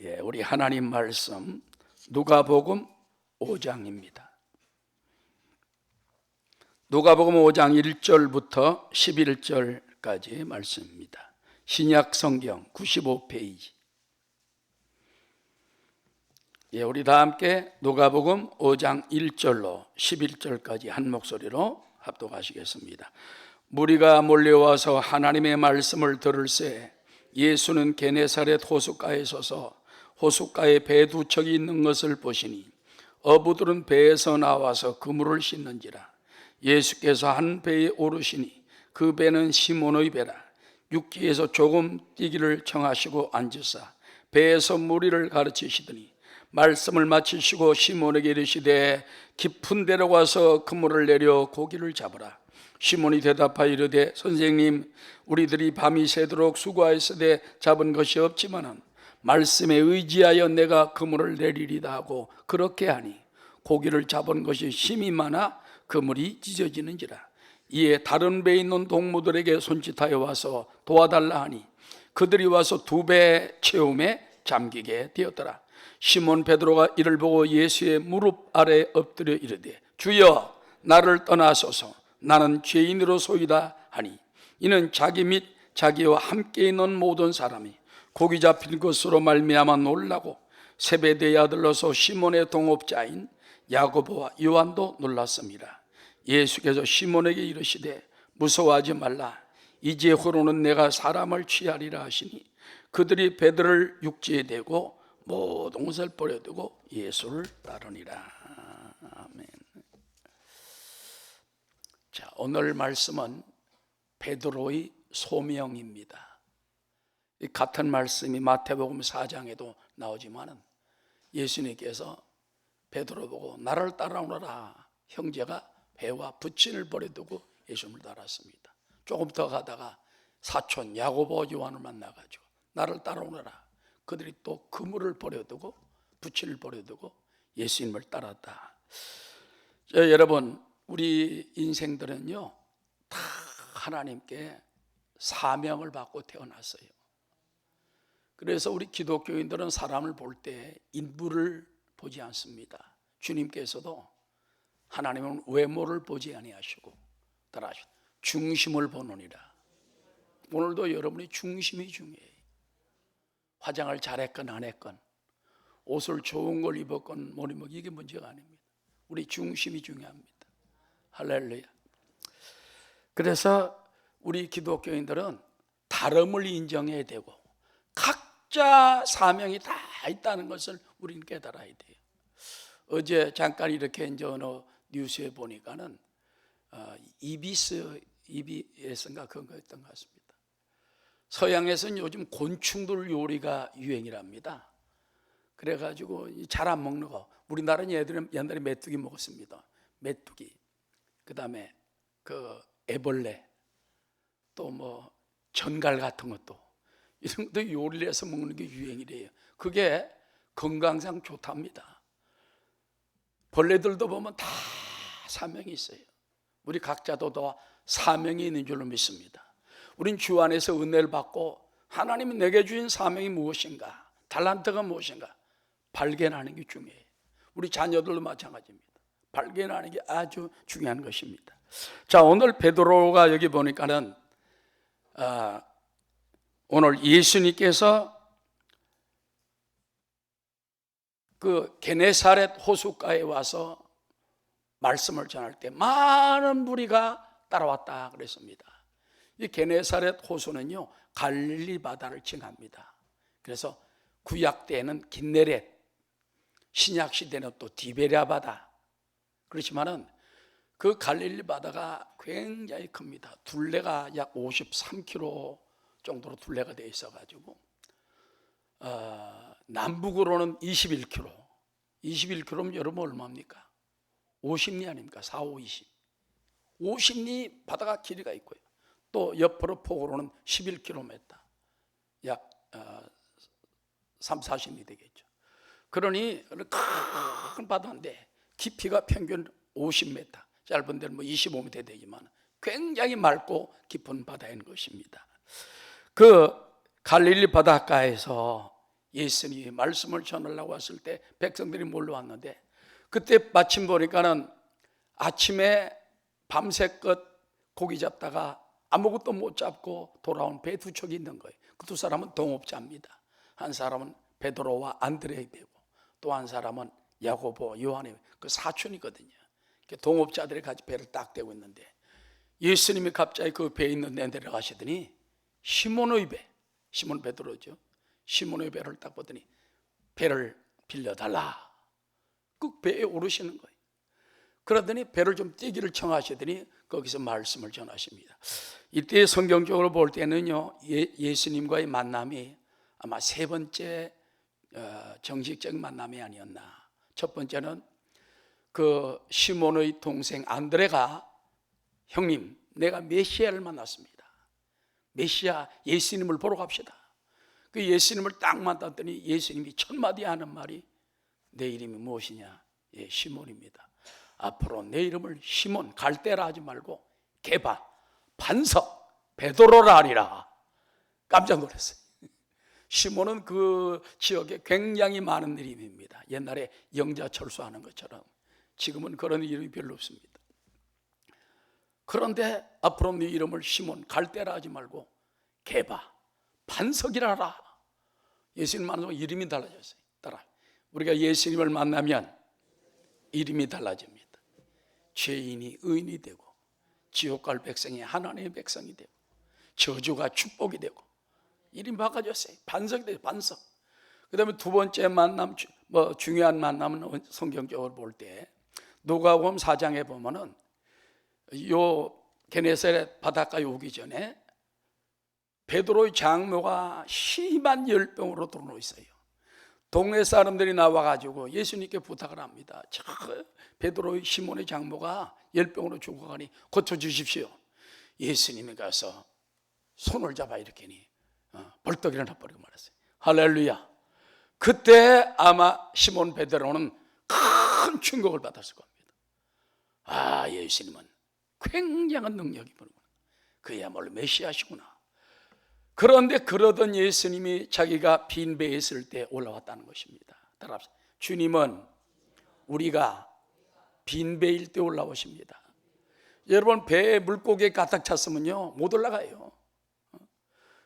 우리 하나님 말씀 누가복음 5장입니다. 누가복음 5장 1절부터 11절까지 말씀입니다. 신약 성경 95페이지. 우리 다 함께 누가복음 5장 1절로 11절까지 한 목소리로 합독하시겠습니다. 무리가 몰려와서 하나님의 말씀을 들을새 예수는 게네사렛 호숫가에 서서 호숫가에 배 두 척이 있는 것을 보시니 어부들은 배에서 나와서 그물을 씻는지라. 예수께서 한 배에 오르시니 그 배는 시몬의 배라. 육지에서 조금 뛰기를 청하시고 앉으사 배에서 무리를 가르치시더니 말씀을 마치시고 시몬에게 이르시되 깊은 데로 가서 그물을 내려 고기를 잡으라. 시몬이 대답하여 이르되 선생님, 우리들이 밤이 새도록 수고하였으되 잡은 것이 없지만은 말씀에 의지하여 내가 그물을 내리리다 하고 그렇게 하니 고기를 잡은 것이 힘이 많아 그물이 찢어지는지라. 이에 다른 배에 있는 동무들에게 손짓하여 와서 도와달라 하니 그들이 와서 두 배 채움에 잠기게 되었더라. 시몬 베드로가 이를 보고 예수의 무릎 아래 엎드려 이르되 주여, 나를 떠나소서, 나는 죄인으로소이다 하니 이는 자기 및 자기와 함께 있는 모든 사람이 고기 잡힌 것으로 말미암아 놀라고 세베대의 아들로서 시몬의 동업자인 야고보와 요한도 놀랐습니다. 예수께서 시몬에게 이르시되 무서워하지 말라. 이제후로는 내가 사람을 취하리라 하시니 그들이 배들을 육지에 대고 모든 것을 버려두고 예수를 따르니라. 아멘. 자, 오늘 말씀은 베드로의 소명입니다. 이 같은 말씀이 마태복음 4장에도 나오지만은 예수님께서 베드로 보고 나를 따라오너라. 형제가 배와 부친을 버려두고 예수님을 따랐습니다. 조금 더 가다가 사촌 야고보 요한을 만나가지고 나를 따라오너라. 그들이 또 그물을 버려두고 부친을 버려두고 예수님을 따랐다. 여러분, 우리 인생들은요 다 하나님께 사명을 받고 태어났어요. 그래서 우리 기독교인들은 사람을 볼 때 인물을 보지 않습니다. 주님께서도 하나님은 외모를 보지 아니하시고 따라 중심을 보느니라. 오늘도 여러분의 중심이 중요해요. 화장을 잘했건 안 했건 옷을 좋은 걸 입었건 못 입었건 이게 문제가 아닙니다. 우리 중심이 중요합니다. 할렐루야. 그래서 우리 기독교인들은 다름을 인정해야 되고 각자 사명이 다 있다는 것을 우리는 깨달아야 돼요. 어제 잠깐 이렇게 이제 어느 뉴스에 보니까는 EBS인가 그런 거였던 것 같습니다. 서양에서는 요즘 곤충들 요리가 유행이랍니다. 그래가지고 잘 안 먹는 거, 우리나라는 옛날에 메뚜기 먹었습니다. 메뚜기, 그 다음에 그 애벌레, 또 뭐 전갈 같은 것도 이런 것도 요리를 해서 먹는 게 유행이래요. 그게 건강상 좋답니다. 벌레들도 보면 다 사명이 있어요. 우리 각자도 다 사명이 있는 줄로 믿습니다. 우린 주 안에서 은혜를 받고 하나님이 내게 주신 사명이 무엇인가, 달란트가 무엇인가 발견하는 게 중요해요. 우리 자녀들도 마찬가지입니다. 발견하는 게 아주 중요한 것입니다. 자, 오늘 베드로가 여기 보니까는 오늘 예수님께서 그 게네사렛 호숫가에 와서 말씀을 전할 때 많은 무리가 따라왔다 그랬습니다. 이 게네사렛 호수는요 갈릴리 바다를 칭합니다. 그래서 구약 때에는 긴네렛, 신약 시대는 또 디베랴 바다. 그렇지만은 그 갈릴리 바다가 굉장히 큽니다. 둘레가 약 53km 정도로 둘레가 되어 있어가지고 남북으로는 21km. 21km면 여러분 얼마입니까? 50리 아닙니까? 4, 5, 20. 50리 바다가 길이가 있고요. 또 옆으로 폭으로는 11km. 약 3, 40리 되겠죠. 그러니 큰 바다인데 깊이가 평균 50m, 짧은 데는 뭐 25m 되지만 굉장히 맑고 깊은 바다인 것입니다. 그 갈릴리 바닷가에서 예수님이 말씀을 전하려고 왔을 때 백성들이 몰려왔는데, 그때 마침 보니까는 아침에 밤새껏 고기 잡다가 아무것도 못 잡고 돌아온 배 두 척이 있는 거예요. 그 두 사람은 동업자입니다. 한 사람은 베드로와 안드레의 배고, 또 한 사람은 야고보, 요한의 그 사촌이거든요. 동업자들이 같이 배를 딱 대고 있는데, 예수님이 갑자기 그 배에 있는 데 내려가시더니 시몬의 배, 시몬 베드로죠. 시몬의 배를 딱 보더니 배를 빌려달라. 그 배에 오르시는 거예요. 그러더니 배를 좀 떼기를 청하시더니 거기서 말씀을 전하십니다. 이때 성경적으로 볼 때는요, 예수님과의 만남이 아마 세 번째 정식적 만남이 아니었나. 첫 번째는 그 시몬의 동생 안드레가, 형님, 내가 메시아를 만났습니다. 메시아 예수님을 보러 갑시다. 그 예수님을 딱 만났더니 예수님이 첫 마디 하는 말이, 내 이름이 무엇이냐? 예, 시몬입니다. 앞으로 내 이름을 시몬, 갈대라 하지 말고 게바, 반석, 베드로라 하리라. 깜짝 놀랐어요. 시몬은 그 지역에 굉장히 많은 이름입니다. 옛날에 영자 철수하는 것처럼. 지금은 그런 이름이 별로 없습니다. 그런데 앞으로 네 이름을 시몬, 갈대라 하지 말고 게바, 반석이라 하라. 예수님 만나면 이름이 달라졌어요. 따라, 우리가 예수님을 만나면 이름이 달라집니다. 죄인이 의인이 되고, 지옥 갈 백성이 하나님의 백성이 되고, 저주가 축복이 되고, 이름이 바꿔졌어요. 반석이 돼요. 반석. 그 다음에 두 번째 만남, 중요한 만남은 성경적으로 볼 때 누가복음 4장에 보면은 요 게네사렛 바닷가에 오기 전에 베드로의 장모가 심한 열병으로 들어놓여 있어요. 동네 사람들이 나와가지고 예수님께 부탁을 합니다. 저 베드로의 시몬의 장모가 열병으로 죽어가니 고쳐주십시오. 예수님이 가서 손을 잡아 일으키니 벌떡 일어나 버리고 말았어요. 할렐루야. 그때 아마 시몬 베드로는 큰 충격을 받았을 겁니다. 아, 예수님은 굉장한 능력이 부르구나. 그야말로 메시아시구나. 그런데 그러던 예수님이 자기가 빈 배에 있을 때 올라왔다는 것입니다. 따라합시다. 주님은 우리가 빈 배일 때 올라오십니다. 여러분, 배에 물고기에 가득 찼으면요 못 올라가요.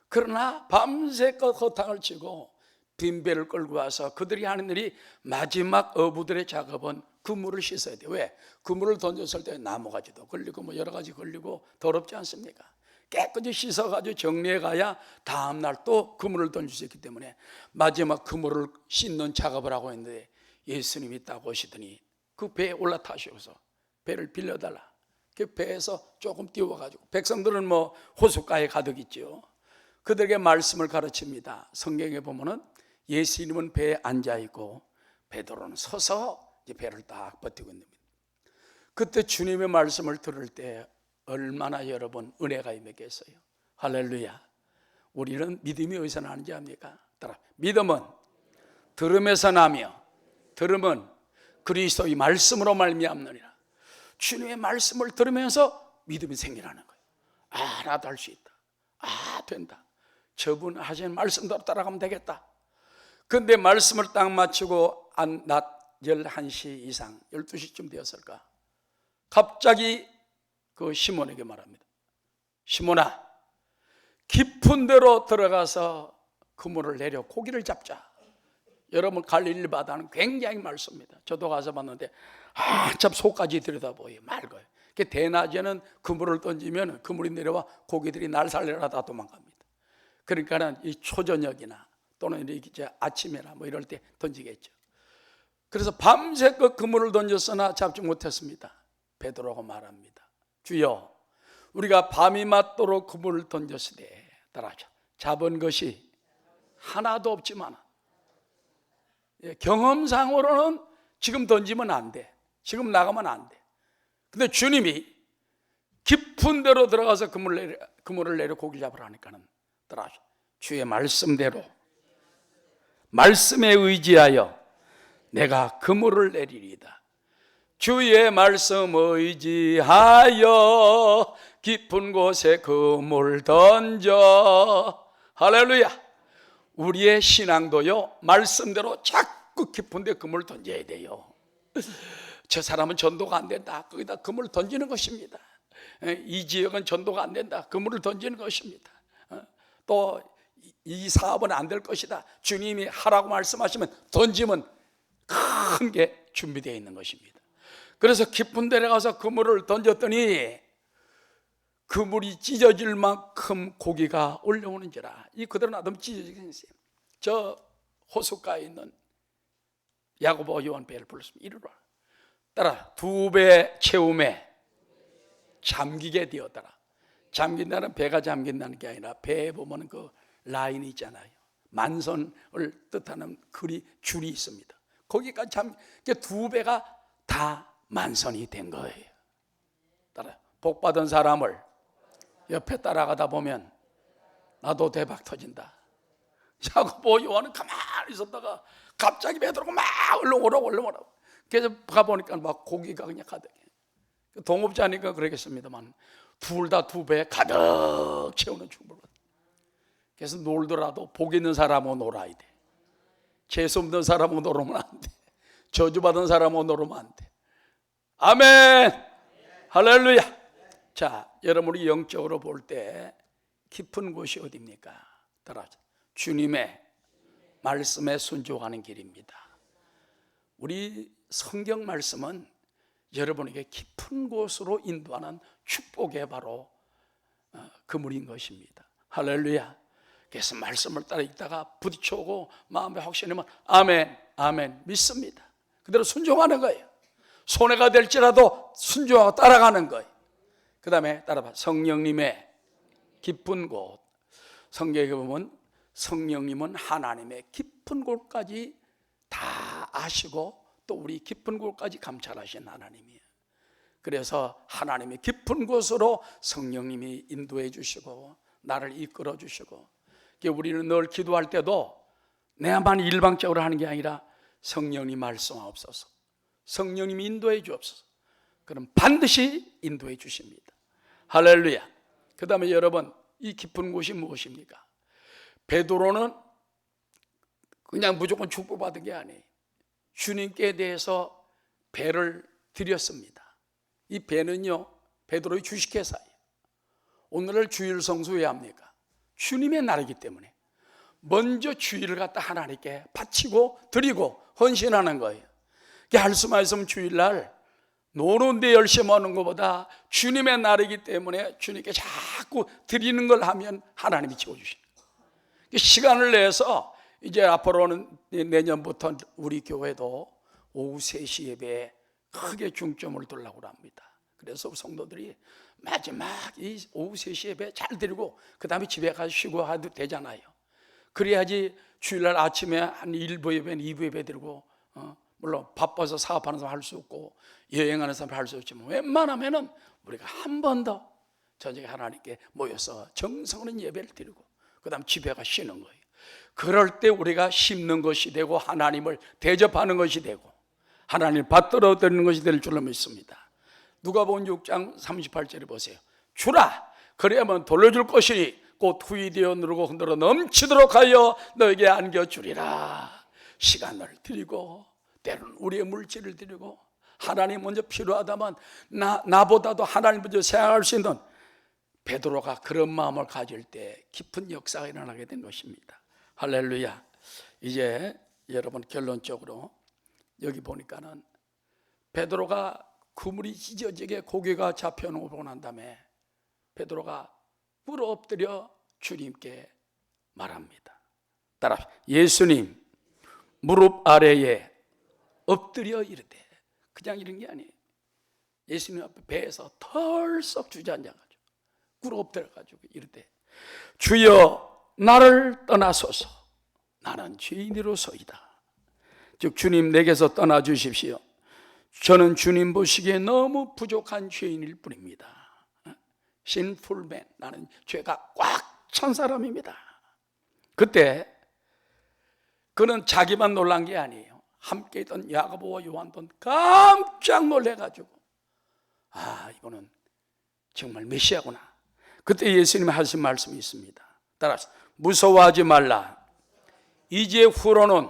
그러나 밤새껏 허탕을 치고 빈 배를 끌고 와서 그들이 하는 일이, 마지막 어부들의 작업은 그물을 씻어야 돼요. 왜? 그물을 던졌을 때 나무가지도 걸리고 뭐 여러 가지 걸리고 더럽지 않습니까? 깨끗이 씻어가지고 정리해 가야 다음날 또 그물을 던질 수 있기 때문에 마지막 그물을 씻는 작업을 하고 있는데, 예수님이 딱 오시더니 그 배에 올라타셔서 배를 빌려달라. 그 배에서 조금 띄워가지고, 백성들은 뭐 호숫가에 가득 있죠. 그들에게 말씀을 가르칩니다. 성경에 보면은 예수님은 배에 앉아있고 베드로는 서서 이제 배를 딱 버티고 있는 겁니다. 그때 주님의 말씀을 들을 때 얼마나 여러분 은혜가 임했겠어요. 할렐루야. 우리는 믿음이 어디서 나는지 압니까? 따라, 믿음은 들음에서 나며 들음은 그리스도의 말씀으로 말미암느니라. 주님의 말씀을 들으면서 믿음이 생기라는 거예요. 아, 나도 할 수 있다. 아, 된다. 저분 하신 말씀대로 따라가면 되겠다. 근데 말씀을 딱 마치고 낮 11시 이상 12시쯤 되었을까, 갑자기 그 시몬에게 말합니다. 시몬아, 깊은 데로 들어가서 그물을 내려 고기를 잡자. 여러분, 갈릴리 바다는 굉장히 맑습니다. 저도 가서 봤는데 한참 속까지 들여다보여요. 맑아요. 대낮에는 그물을 던지면 그물이 내려와 고기들이 날 살려라 다 도망갑니다. 그러니까 이 초저녁이나 또는 이제 아침이나 뭐 이럴 때 던지겠죠. 그래서 밤새껏 그물을 던졌으나 잡지 못했습니다. 베드로가 말합니다. 주여, 우리가 밤이 맞도록 그물을 던졌으되 따라하자. 잡은 것이 하나도 없지만, 경험상으로는 지금 던지면 안 돼. 지금 나가면 안 돼. 근데 주님이 깊은 데로 들어가서 그물을 내려 고기를 잡으라니까는 따라하자. 주의 말씀대로, 말씀에 의지하여 내가 그물을 내리리이다. 주의 말씀 의지하여 깊은 곳에 그물 던져. 할렐루야. 우리의 신앙도요, 말씀대로 자꾸 깊은 데 그물을 던져야 돼요. 저 사람은 전도가 안 된다, 거기다 그물을 던지는 것입니다. 이 지역은 전도가 안 된다, 그물을 던지는 것입니다. 또 이 사업은 안 될 것이다, 주님이 하라고 말씀하시면 던지면 큰 게 준비되어 있는 것입니다. 그래서 깊은 데에 가서 그물을 던졌더니 그물이 찢어질 만큼 고기가 올라오는지라. 이 그대로 놔두면 찢어지겠어요. 저 호숫가에 있는 야고보 요한 배를 불렀습니다. 이리로 따라 2배 채움에 잠기게 되었더라. 잠긴다는 배가 잠긴다는 게 아니라 배에 보면 그 라인이 있잖아요. 만선을 뜻하는 줄이 있습니다. 거기까지 2배가 다 만선이 된 거예요. 따라 복 받은 사람을 옆에 따라가다 보면 나도 대박 터진다. 야고보 요한은 가만히 있었다가 갑자기 베드로가 막 얼렁오라고. 그래서 가보니까 막 고기가 그냥 가득해. 동업자니까 그러겠습니다만 둘 다 2배 가득 채우는 축복을 받아. 그래서 놀더라도 복 있는 사람은 놀아야 돼. 재수 없는 사람은 놀으면 안 돼. 저주받은 사람은 놀으면 안 돼. 아멘. 할렐루야. 자, 여러분, 우리 영적으로 볼 때 깊은 곳이 어디입니까? 따라서 주님의 말씀에 순종하는 길입니다. 우리 성경 말씀은 여러분에게 깊은 곳으로 인도하는 축복의 바로 그물인 것입니다. 할렐루야. 그래서 말씀을 따라 읽다가 부딪혀오고 마음에 확신하면 아멘, 아멘 믿습니다. 그대로 순종하는 거예요. 손해가 될지라도 순종하고 따라가는 거예요. 그 다음에 따라봐. 성령님의 깊은 곳. 성경에 보면 성령님은 하나님의 깊은 곳까지 다 아시고 또 우리 깊은 곳까지 감찰하신 하나님이에요. 그래서 하나님의 깊은 곳으로 성령님이 인도해 주시고 나를 이끌어 주시고, 우리는 늘 기도할 때도 내만 일방적으로 하는 게 아니라 성령님 말씀하옵소서, 성령님이 인도해 주옵소서. 그럼 반드시 인도해 주십니다. 할렐루야. 그 다음에 여러분, 이 깊은 곳이 무엇입니까? 베드로는 그냥 무조건 축복받은 게 아니에요. 주님께 대해서 배를 드렸습니다. 이 배는요, 베드로의 주식회사예요. 오늘날 주일 성수 왜 합니까? 주님의 날이기 때문에 먼저 주일을 갖다 하나님께 바치고 드리고 헌신하는 거예요. 말씀하시면 주일날 노는데 열심히 하는 것보다 주님의 날이기 때문에 주님께 자꾸 드리는 걸 하면 하나님이 채워주시는 거예요. 시간을 내서 이제 앞으로는 내년부터 우리 교회도 오후 3시 예배에 크게 중점을 두려고 합니다. 그래서 성도들이 마지막 이 오후 3시 예배 잘 드리고 그 다음에 집에 가서 쉬고 해도 되잖아요. 그래야지 주일날 아침에 한 1부 예배는 2부 예배 드리고, 물론 바빠서 사업하는 사람 할 수 없고 여행하는 사람 할 수 없지만 웬만하면은 우리가 한 번 더 저녁에 하나님께 모여서 정성으로 예배를 드리고 그 다음 집에 가 쉬는 거예요. 그럴 때 우리가 심는 것이 되고 하나님을 대접하는 것이 되고 하나님을 받들어 드리는 것이 될 줄로 믿습니다. 누가복음 6장 38절에 보세요. 주라, 그래야만 돌려줄 것이니 곧 후이되어 누르고 흔들어 넘치도록 하여 너에게 안겨주리라. 시간을 드리고 때로는 우리의 물질을 드리고 하나님 먼저 필요하다면 나보다도 하나님 먼저 생각할 수 있는 베드로가 그런 마음을 가질 때 깊은 역사가 일어나게 된 것입니다. 할렐루야. 이제 여러분, 결론적으로 여기 보니까는 베드로가 그물이 찢어지게 고기가 잡혀놓은 걸 보고 난 다음에 베드로가 물 엎드려 주님께 말합니다. 따라, 예수님 무릎 아래에 엎드려 이르되, 그냥 이런 게 아니에요. 예수님 앞에 배에서 털썩 주저앉아가지고 꿇어 엎드려가지고 이르되, 주여 나를 떠나소서, 나는 죄인이로소이다. 즉 주님 내게서 떠나 주십시오. 저는 주님 보시기에 너무 부족한 죄인일 뿐입니다. Sinful man, 나는 죄가 꽉 찬 사람입니다. 그때 그는 자기만 놀란 게 아니에요. 함께 있던 야고보와 요한도 깜짝 놀래가지고, 이거는 정말 메시아구나. 그때 예수님이 하신 말씀이 있습니다. 따라서 무서워하지 말라. 이제 후로는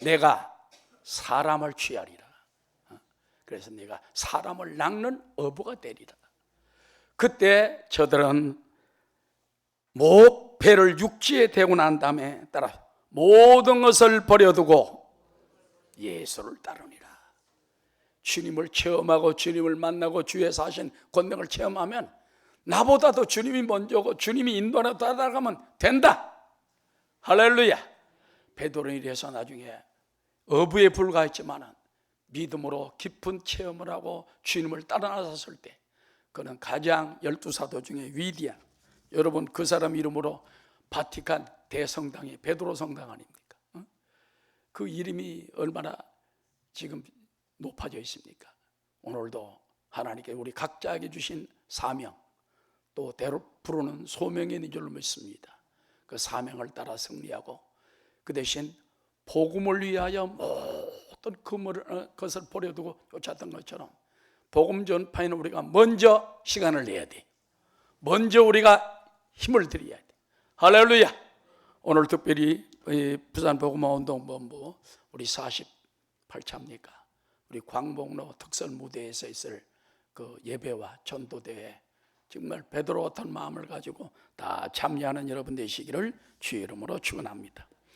내가 사람을 취하리라. 그래서 내가 사람을 낚는 어부가 되리라. 그때 저들은 배를 육지에 대고 난 다음에 따라 모든 것을 버려두고 예수를 따르니라. 주님을 체험하고 주님을 만나고 주의 사신 권능을 체험하면 나보다도 주님이 먼저고 주님이 인도하러 따라가면 된다. 할렐루야. 베드로는 이래서 나중에 어부에 불과했지만 믿음으로 깊은 체험을 하고 주님을 따라 나섰을 때 그는 가장 12사도 중에 위대한, 여러분 그 사람 이름으로 바티칸 대성당이 베드로 성당 아닙니까? 그 이름이 얼마나 지금 높아져 있습니까? 오늘도 하나님께 우리 각자에게 주신 사명, 또 대로 부르는 소명이 있는 줄로 믿습니다. 그 사명을 따라 승리하고 그 대신 복음을 위하여 모든 것을 버려두고 쫓았던 것처럼 복음 전파에는 우리가 먼저 시간을 내야 돼. 먼저 우리가 힘을 들여야 돼. 할렐루야. 오늘 특별히 부산 복음화 운동본부 우리 48차입니까? 우리 광복로 특설 무대에서 있을 그 예배와 전도대회 정말 베드로 같은 마음을 가지고 다 참여하는 여러분 되시기를 주의 이름으로 축원합니다.